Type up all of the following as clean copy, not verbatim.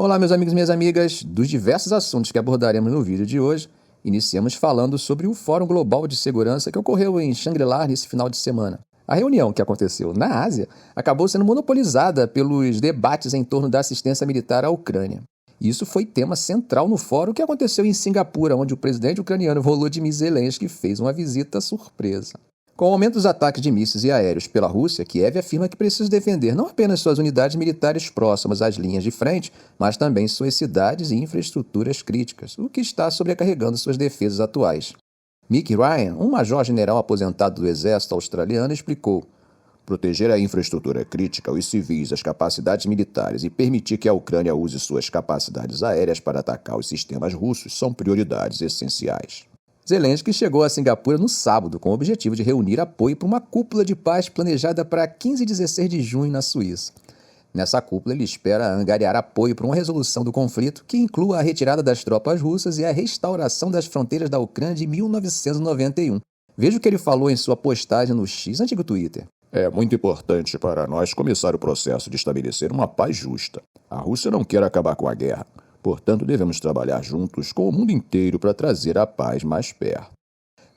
Olá, meus amigos e minhas amigas. Dos diversos assuntos que abordaremos no vídeo de hoje, iniciamos falando sobre o Fórum Global de Segurança que ocorreu em Shangri-La nesse final de semana. A reunião que aconteceu na Ásia acabou sendo monopolizada pelos debates em torno da assistência militar à Ucrânia. Isso foi tema central no fórum que aconteceu em Singapura, onde o presidente ucraniano Volodymyr Zelensky fez uma visita surpresa. Com o aumento dos ataques de mísseis e aéreos pela Rússia, Kiev afirma que precisa defender não apenas suas unidades militares próximas às linhas de frente, mas também suas cidades e infraestruturas críticas, o que está sobrecarregando suas defesas atuais. Mick Ryan, um major-general aposentado do exército australiano, explicou: proteger a infraestrutura crítica, os civis, as capacidades militares e permitir que a Ucrânia use suas capacidades aéreas para atacar os sistemas russos são prioridades essenciais. Zelensky chegou a Singapura no sábado com o objetivo de reunir apoio para uma cúpula de paz planejada para 15 e 16 de junho na Suíça. Nessa cúpula, ele espera angariar apoio para uma resolução do conflito que inclua a retirada das tropas russas e a restauração das fronteiras da Ucrânia de 1991. Veja o que ele falou em sua postagem no X, antigo Twitter. É muito importante para nós começar o processo de estabelecer uma paz justa. A Rússia não quer acabar com a guerra. Portanto, devemos trabalhar juntos com o mundo inteiro para trazer a paz mais perto.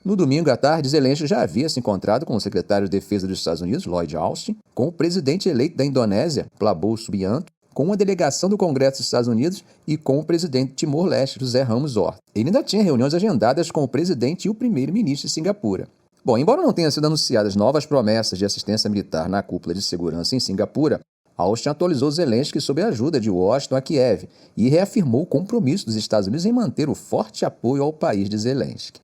No domingo à tarde, Zelensky já havia se encontrado com o secretário de Defesa dos Estados Unidos, Lloyd Austin, com o presidente eleito da Indonésia, Prabowo Subianto, com uma delegação do Congresso dos Estados Unidos e com o presidente de Timor-Leste, José Ramos Horta. Ele ainda tinha reuniões agendadas com o presidente e o primeiro-ministro de Singapura. Bom, embora não tenham sido anunciadas novas promessas de assistência militar na cúpula de segurança em Singapura, Austin atualizou Zelensky sobre a ajuda de Washington a Kiev e reafirmou o compromisso dos Estados Unidos em manter o forte apoio ao país de Zelensky.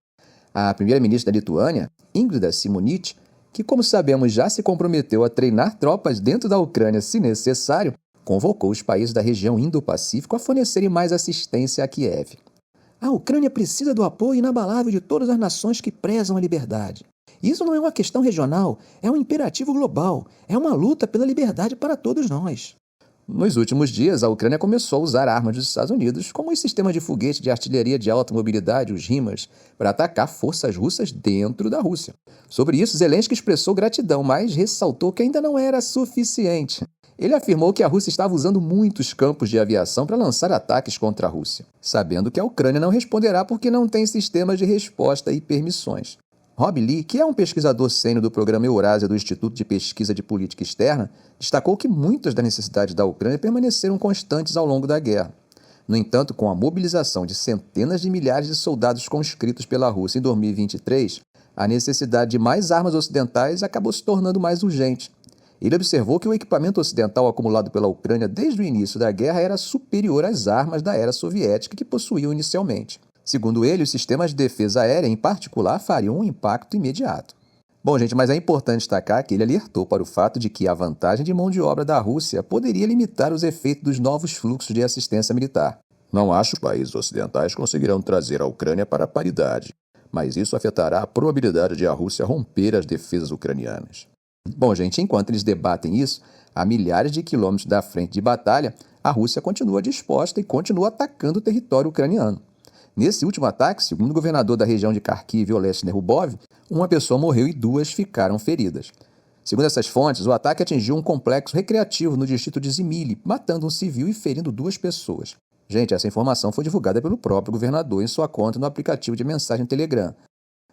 A primeira-ministra da Lituânia, Ingrida Šimonytė, que, como sabemos, já se comprometeu a treinar tropas dentro da Ucrânia se necessário, convocou os países da região Indo-Pacífico a fornecerem mais assistência a Kiev. A Ucrânia precisa do apoio inabalável de todas as nações que prezam a liberdade. Isso não é uma questão regional, é um imperativo global, é uma luta pela liberdade para todos nós. Nos últimos dias, a Ucrânia começou a usar armas dos Estados Unidos, como os sistemas de foguete de artilharia de alta mobilidade, os HIMARS, para atacar forças russas dentro da Rússia. Sobre isso, Zelensky expressou gratidão, mas ressaltou que ainda não era suficiente. Ele afirmou que a Rússia estava usando muitos campos de aviação para lançar ataques contra a Rússia, sabendo que a Ucrânia não responderá porque não tem sistemas de resposta e permissões. Rob Lee, que é um pesquisador sênior do programa Eurásia do Instituto de Pesquisa de Política Externa, destacou que muitas das necessidades da Ucrânia permaneceram constantes ao longo da guerra. No entanto, com a mobilização de centenas de milhares de soldados conscritos pela Rússia em 2023, a necessidade de mais armas ocidentais acabou se tornando mais urgente. Ele observou que o equipamento ocidental acumulado pela Ucrânia desde o início da guerra era superior às armas da era soviética que possuíam inicialmente. Segundo ele, os sistemas de defesa aérea, em particular, fariam um impacto imediato. Bom, gente, mas é importante destacar que ele alertou para o fato de que a vantagem de mão de obra da Rússia poderia limitar os efeitos dos novos fluxos de assistência militar. Não acho que os países ocidentais conseguirão trazer a Ucrânia para a paridade, mas isso afetará a probabilidade de a Rússia romper as defesas ucranianas. Bom, gente, enquanto eles debatem isso, a milhares de quilômetros da frente de batalha, a Rússia continua disposta e continua atacando o território ucraniano. Nesse último ataque, segundo o governador da região de Kharkiv, Olesny Nerubov, uma pessoa morreu e 2 ficaram feridas. Segundo essas fontes, o ataque atingiu um complexo recreativo no distrito de Zimily, matando um civil e ferindo 2 pessoas. Gente, essa informação foi divulgada pelo próprio governador em sua conta no aplicativo de mensagem Telegram.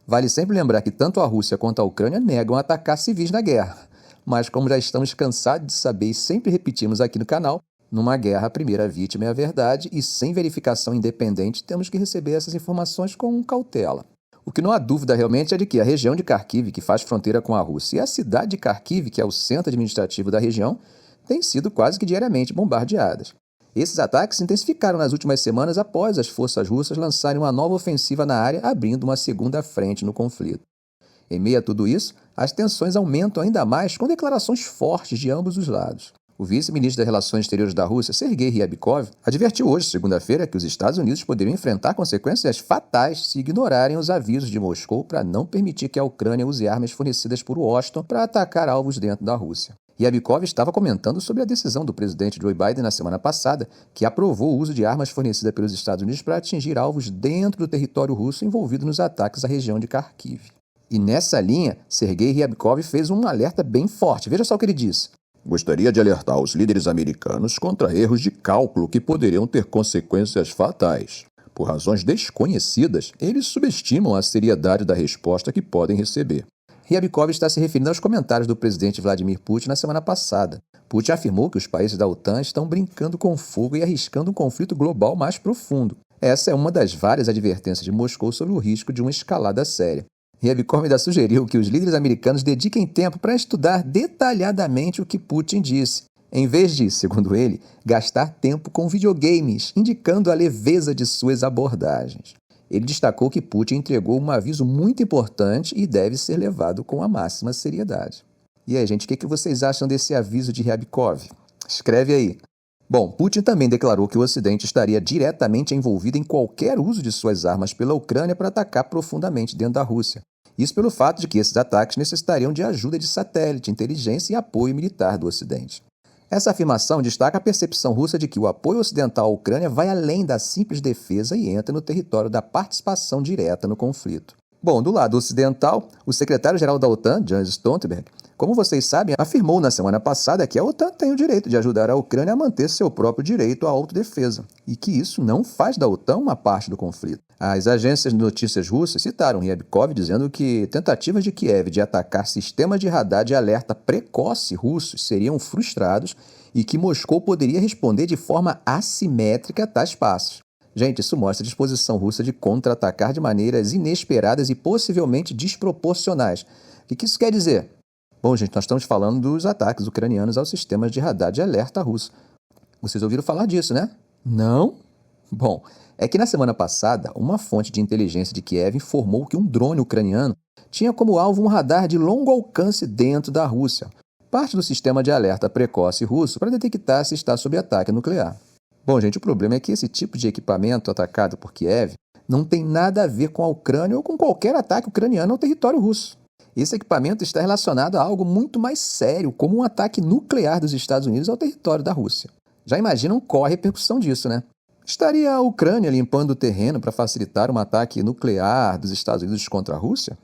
Vale sempre lembrar que tanto a Rússia quanto a Ucrânia negam atacar civis na guerra. Mas como já estamos cansados de saber e sempre repetimos aqui no canal, numa guerra, a primeira vítima é a verdade e, sem verificação independente, temos que receber essas informações com cautela. O que não há dúvida realmente é de que a região de Kharkiv, que faz fronteira com a Rússia, e a cidade de Kharkiv, que é o centro administrativo da região, têm sido quase que diariamente bombardeadas. Esses ataques se intensificaram nas últimas semanas após as forças russas lançarem uma nova ofensiva na área, abrindo uma segunda frente no conflito. Em meio a tudo isso, as tensões aumentam ainda mais com declarações fortes de ambos os lados. O vice-ministro das Relações Exteriores da Rússia, Sergei Ryabkov, advertiu hoje, segunda-feira, que os Estados Unidos poderiam enfrentar consequências fatais se ignorarem os avisos de Moscou para não permitir que a Ucrânia use armas fornecidas por Washington para atacar alvos dentro da Rússia. Ryabkov estava comentando sobre a decisão do presidente Joe Biden na semana passada, que aprovou o uso de armas fornecidas pelos Estados Unidos para atingir alvos dentro do território russo envolvido nos ataques à região de Kharkiv. E nessa linha, Sergei Ryabkov fez um alerta bem forte. Veja só o que ele disse. Gostaria de alertar os líderes americanos contra erros de cálculo que poderiam ter consequências fatais. Por razões desconhecidas, eles subestimam a seriedade da resposta que podem receber. Ryabkov está se referindo aos comentários do presidente Vladimir Putin na semana passada. Putin afirmou que os países da OTAN estão brincando com fogo e arriscando um conflito global mais profundo. Essa é uma das várias advertências de Moscou sobre o risco de uma escalada séria. Ryabkov ainda sugeriu que os líderes americanos dediquem tempo para estudar detalhadamente o que Putin disse, em vez de, segundo ele, gastar tempo com videogames, indicando a leveza de suas abordagens. Ele destacou que Putin entregou um aviso muito importante e deve ser levado com a máxima seriedade. E aí, gente, o que vocês acham desse aviso de Ryabkov? Escreve aí. Bom, Putin também declarou que o Ocidente estaria diretamente envolvido em qualquer uso de suas armas pela Ucrânia para atacar profundamente dentro da Rússia. Isso pelo fato de que esses ataques necessitariam de ajuda de satélite, inteligência e apoio militar do Ocidente. Essa afirmação destaca a percepção russa de que o apoio ocidental à Ucrânia vai além da simples defesa e entra no território da participação direta no conflito. Bom, do lado ocidental, o secretário-geral da OTAN, Jens Stoltenberg, como vocês sabem, afirmou na semana passada que a OTAN tem o direito de ajudar a Ucrânia a manter seu próprio direito à autodefesa e que isso não faz da OTAN uma parte do conflito. As agências de notícias russas citaram Ryabkov dizendo que tentativas de Kiev de atacar sistemas de radar de alerta precoce russos seriam frustrados e que Moscou poderia responder de forma assimétrica a tais passos. Gente, isso mostra a disposição russa de contra-atacar de maneiras inesperadas e possivelmente desproporcionais. O que isso quer dizer? Bom, gente, nós estamos falando dos ataques ucranianos aos sistemas de radar de alerta russo. Vocês ouviram falar disso, né? Não? Bom, é que na semana passada, uma fonte de inteligência de Kiev informou que um drone ucraniano tinha como alvo um radar de longo alcance dentro da Rússia, parte do sistema de alerta precoce russo para detectar se está sob ataque nuclear. Bom, gente, o problema é que esse tipo de equipamento atacado por Kiev não tem nada a ver com a Ucrânia ou com qualquer ataque ucraniano ao território russo. Esse equipamento está relacionado a algo muito mais sério, como um ataque nuclear dos Estados Unidos ao território da Rússia. Já imaginam qual a repercussão disso, né? Estaria a Ucrânia limpando o terreno para facilitar um ataque nuclear dos Estados Unidos contra a Rússia?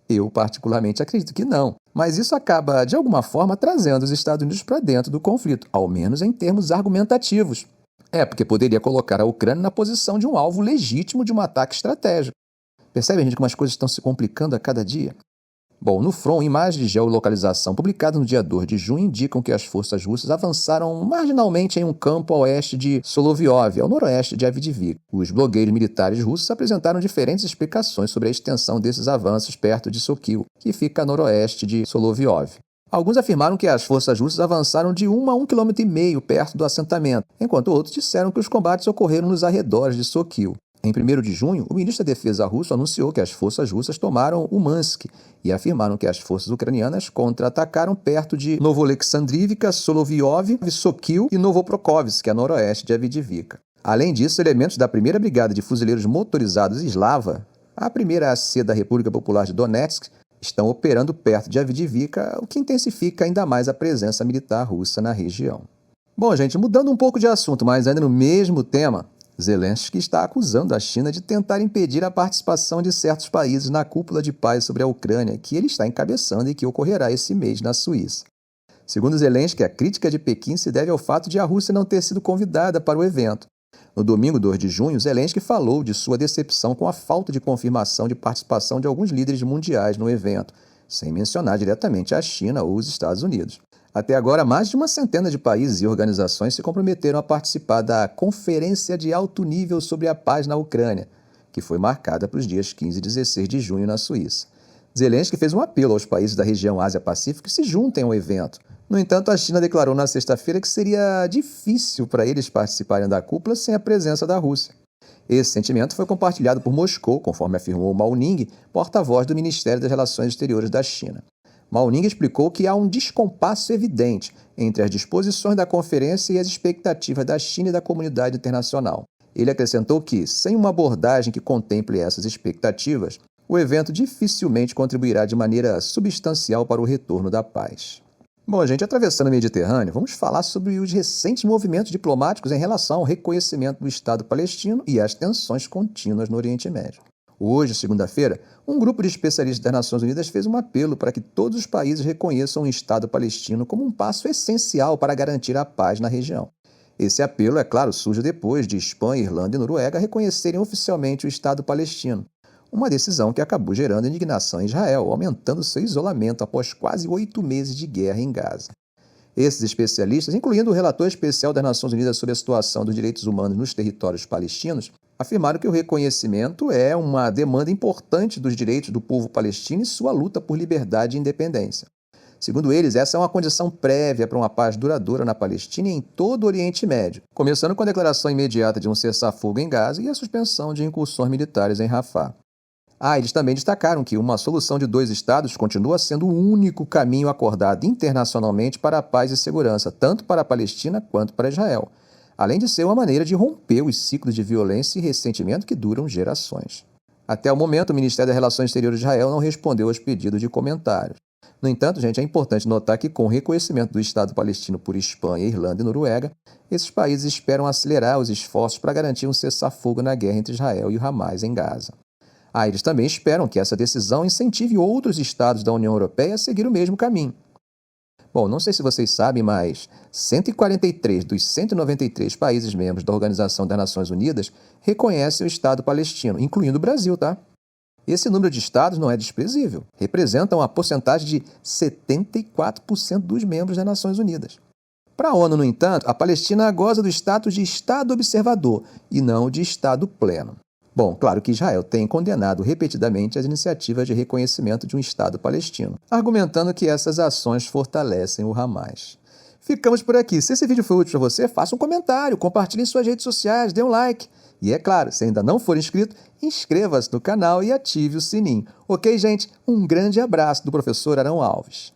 Eu, particularmente, acredito que não. Mas isso acaba, de alguma forma, trazendo os Estados Unidos para dentro do conflito, ao menos em termos argumentativos. Porque poderia colocar a Ucrânia na posição de um alvo legítimo de um ataque estratégico. Percebe, gente, como as coisas estão se complicando a cada dia? Bom, no front, imagens de geolocalização publicadas no dia 2 de junho indicam que as forças russas avançaram marginalmente em um campo a oeste de Solovyov, ao noroeste de Avdiivka. Os blogueiros militares russos apresentaram diferentes explicações sobre a extensão desses avanços perto de Sokil, que fica a noroeste de Solovyov. Alguns afirmaram que as forças russas avançaram de 1 a 1,5 km perto do assentamento, enquanto outros disseram que os combates ocorreram nos arredores de Sokil. Em 1º de junho, o ministro da Defesa russo anunciou que as forças russas tomaram Umansk e afirmaram que as forças ucranianas contra-atacaram perto de Novoalexandrivka, Solovyov, Sokil e Novoprokhovsk, a noroeste de Avdiivka. Além disso, elementos da 1ª Brigada de Fuzileiros Motorizados Slava, a 1ª AC da República Popular de Donetsk, estão operando perto de Avdiivka, o que intensifica ainda mais a presença militar russa na região. Bom, gente, mudando um pouco de assunto, mas ainda no mesmo tema, Zelensky está acusando a China de tentar impedir a participação de certos países na cúpula de paz sobre a Ucrânia, que ele está encabeçando e que ocorrerá esse mês na Suíça. Segundo Zelensky, a crítica de Pequim se deve ao fato de a Rússia não ter sido convidada para o evento. No domingo 2 de junho, Zelensky falou de sua decepção com a falta de confirmação de participação de alguns líderes mundiais no evento, sem mencionar diretamente a China ou os Estados Unidos. Até agora, mais de uma centena de países e organizações se comprometeram a participar da Conferência de Alto Nível sobre a Paz na Ucrânia, que foi marcada para os dias 15 e 16 de junho na Suíça. Zelensky fez um apelo aos países da região Ásia-Pacífico que se juntem ao evento. No entanto, a China declarou na sexta-feira que seria difícil para eles participarem da cúpula sem a presença da Rússia. Esse sentimento foi compartilhado por Moscou, conforme afirmou Mao Ning, porta-voz do Ministério das Relações Exteriores da China. Mao Ning explicou que há um descompasso evidente entre as disposições da conferência e as expectativas da China e da comunidade internacional. Ele acrescentou que, sem uma abordagem que contemple essas expectativas, o evento dificilmente contribuirá de maneira substancial para o retorno da paz. Bom, gente, atravessando o Mediterrâneo, vamos falar sobre os recentes movimentos diplomáticos em relação ao reconhecimento do Estado palestino e às tensões contínuas no Oriente Médio. Hoje, segunda-feira, um grupo de especialistas das Nações Unidas fez um apelo para que todos os países reconheçam o Estado palestino como um passo essencial para garantir a paz na região. Esse apelo, é claro, surge depois de Espanha, Irlanda e Noruega reconhecerem oficialmente o Estado palestino, uma decisão que acabou gerando indignação em Israel, aumentando seu isolamento após quase 8 meses de guerra em Gaza. Esses especialistas, incluindo o relator especial das Nações Unidas sobre a situação dos direitos humanos nos territórios palestinos, afirmaram que o reconhecimento é uma demanda importante dos direitos do povo palestino e sua luta por liberdade e independência. Segundo eles, essa é uma condição prévia para uma paz duradoura na Palestina e em todo o Oriente Médio, começando com a declaração imediata de um cessar-fogo em Gaza e a suspensão de incursões militares em Rafah. Eles também destacaram que uma solução de 2 estados continua sendo o único caminho acordado internacionalmente para a paz e segurança, tanto para a Palestina quanto para Israel, além de ser uma maneira de romper os ciclos de violência e ressentimento que duram gerações. Até o momento, o Ministério das Relações Exteriores de Israel não respondeu aos pedidos de comentários. No entanto, é importante notar que, com o reconhecimento do Estado palestino por Espanha, Irlanda e Noruega, esses países esperam acelerar os esforços para garantir um cessar-fogo na guerra entre Israel e o Hamas em Gaza. Eles também esperam que essa decisão incentive outros estados da União Europeia a seguir o mesmo caminho. Bom, não sei se vocês sabem, mas 143 dos 193 países membros da Organização das Nações Unidas reconhecem o Estado palestino, incluindo o Brasil, tá? Esse número de estados não é desprezível. Representam a porcentagem de 74% dos membros das Nações Unidas. Para a ONU, no entanto, a Palestina goza do status de Estado observador e não de Estado pleno. Bom, claro que Israel tem condenado repetidamente as iniciativas de reconhecimento de um Estado palestino, argumentando que essas ações fortalecem o Hamas. Ficamos por aqui. Se esse vídeo foi útil para você, faça um comentário, compartilhe em suas redes sociais, dê um like. E é claro, se ainda não for inscrito, inscreva-se no canal e ative o sininho. Ok, gente? Um grande abraço do professor Arão Alves.